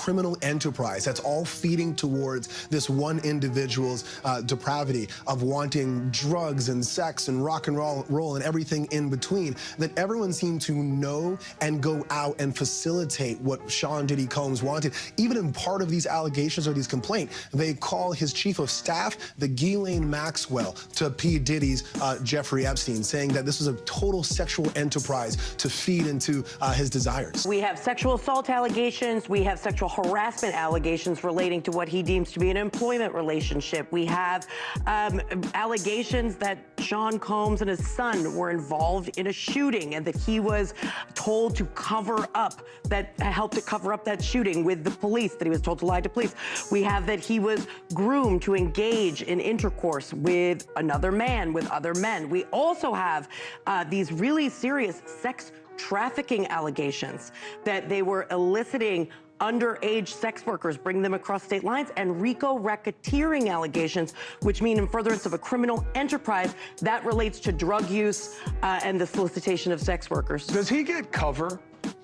criminal enterprise that's all feeding towards this one individual's depravity of wanting drugs and sex and rock and roll and everything in between, that everyone seemed to know and go out and facilitate what Sean Diddy Combs wanted. Even in part of these allegations or these complaints, they call his chief of staff the Ghislaine Maxwell to P. Diddy's Jeffrey Epstein, saying that this was a total sexual enterprise to feed into his desires. We have sexual assault allegations. We have sexual harassment allegations relating to what he deems to be an employment relationship. We have allegations that Sean Combs and his son were involved in a shooting and that he was told to cover up helped to cover up that shooting with the police, that he was told to lie to police. We have that he was groomed to engage in intercourse with another man, with other men. We also have these really serious sex trafficking allegations that they were eliciting underage sex workers, bringing them across state lines, and RICO racketeering allegations, which mean in furtherance of a criminal enterprise that relates to drug use and the solicitation of sex workers. Does he get cover?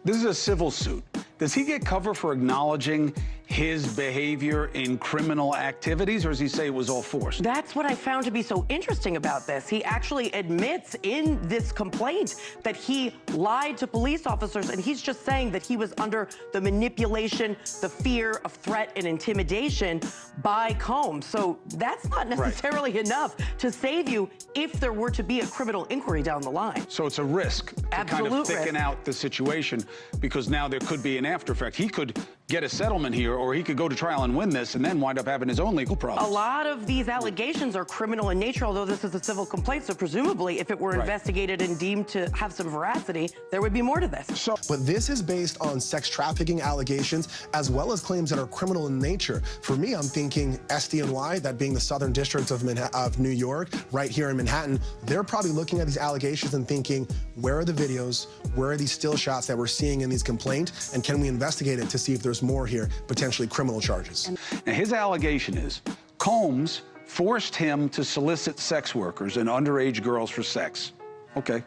This is a civil suit. Does he get cover for acknowledging his behavior in criminal activities, or does he say it was all forced? That's what I found to be so interesting about this. He actually admits in this complaint that he lied to police officers, and he's just saying that he was under the manipulation, the fear of threat and intimidation by Combs. So that's not necessarily enough to save you if there were to be a criminal inquiry down the line. So it's a risk to kind of thicken out the situation, because now there could be an after effect. He could get a settlement here, or he could go to trial and win this and then wind up having his own legal problems. A lot of these allegations are criminal in nature, although this is a civil complaint, so presumably if it were investigated and deemed to have some veracity, there would be more to this. But this is based on sex trafficking allegations as well as claims that are criminal in nature. For me, I'm thinking SDNY, that being the Southern District of New York, right here in Manhattan, they're probably looking at these allegations and thinking, where are the videos? Where are these still shots that we're seeing in these complaints? And can we investigate it to see if there's more here, potentially criminal charges? Now, his allegation is Combs forced him to solicit sex workers and underage girls for sex. Okay.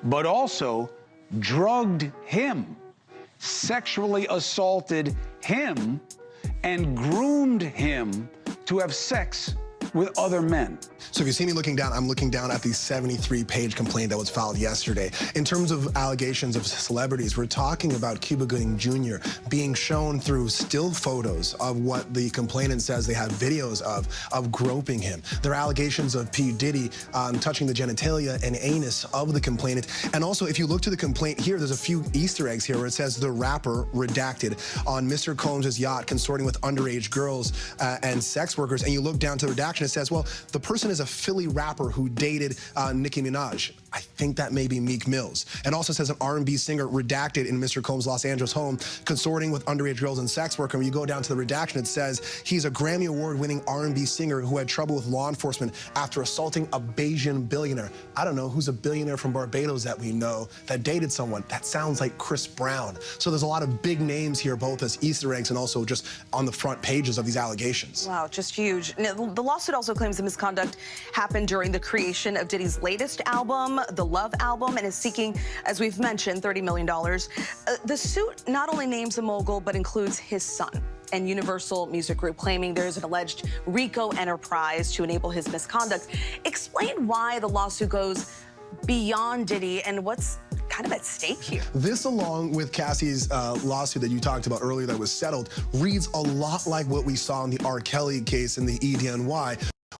But also drugged him, sexually assaulted him, and groomed him to have sex with other men. So if you see me looking down, I'm looking down at the 73-page complaint that was filed yesterday. In terms of allegations of celebrities, we're talking about Cuba Gooding Jr. being shown through still photos of what the complainant says they have videos of groping him. There are allegations of P. Diddy touching the genitalia and anus of the complainant. And also, if you look to the complaint here, there's a few Easter eggs here where it says the rapper redacted on Mr. Combs' yacht consorting with underage girls and sex workers. And you look down to the redaction, it says, well, the person is a Philly rapper who dated Nicki Minaj. I think that may be Meek Mills. And also says an R&B singer redacted in Mr. Combs' Los Angeles home, consorting with underage girls and sex workers. When you go down to the redaction, it says he's a Grammy Award-winning R&B singer who had trouble with law enforcement after assaulting a Bayesian billionaire. I don't know who's a billionaire from Barbados that we know that dated someone. That sounds like Chris Brown. So there's a lot of big names here, both as Easter eggs and also just on the front pages of these allegations. Wow, just huge. Now, the lawsuit also claims the misconduct happened during the creation of Diddy's latest album, the Love album, and is seeking, as we've mentioned, $30 million. The suit not only names the mogul, but includes his son and Universal Music Group, claiming there's an alleged RICO enterprise to enable his misconduct. Explain why the lawsuit goes beyond Diddy and what's kind of at stake here. This, along with Cassie's lawsuit that you talked about earlier that was settled, reads a lot like what we saw in the R. Kelly case in the EDNY.